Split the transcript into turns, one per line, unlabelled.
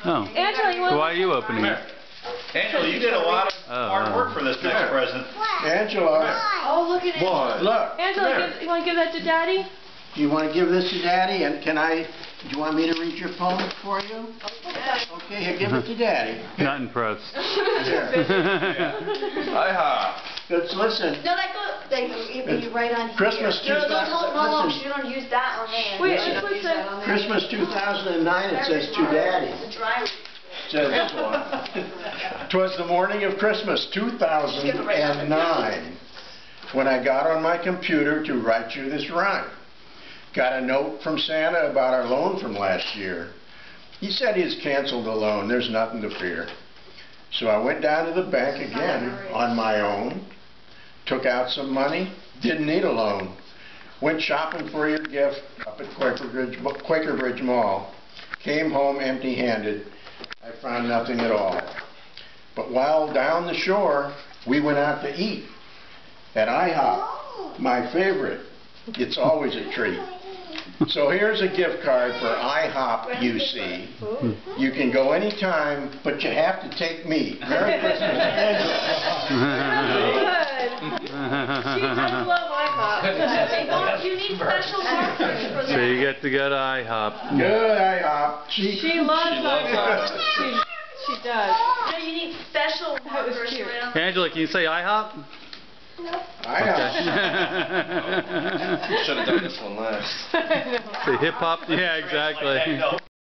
Oh.
Angela, you want?
So why are you opening it?
Angela, you did a lot of hard work for this next present.
Angela,
Oh, look at it.
look.
Angela, you want to give that to Daddy?
Do you want to give this to Daddy? And do you want me to read your poem for you? Okay, here, give it to Daddy.
Not impressed.
Hi-ha.
Let's listen.
No, that goes, you right on here.
Christmas
No, no,
listen.
you don't use that on there.
Wait,
You don't
let's
use that
listen.
on there.
Christmas 2009, it says to Daddy.
It's a dry.
Says this one. 'Twas the morning of Christmas 2009 when I got on my computer to write you this rhyme. Got a note from Santa about our loan from last year. He said he's canceled the loan. There's nothing to fear. So I went down to the bank again on my own. Took out some money. Didn't need a loan. Went shopping for your gift up at Quaker Bridge Mall. Came home empty-handed. I found nothing at all. But while down the shore, we went out to eat at IHOP, my favorite. It's always a treat. So here's a gift card for IHOP UC. You can go anytime, but you have to take me. Merry Christmas, Angela.
Good. She does love IHOP.
You need special markers for
So
that.
you get to go to IHOP.
Good IHOP.
She loves IHOP. She does.
No, you need special
That was
markers
cute.
right on
Angela, can you say IHOP?
IHOP.
Should have done this one last.
Say hip hop. Yeah, exactly.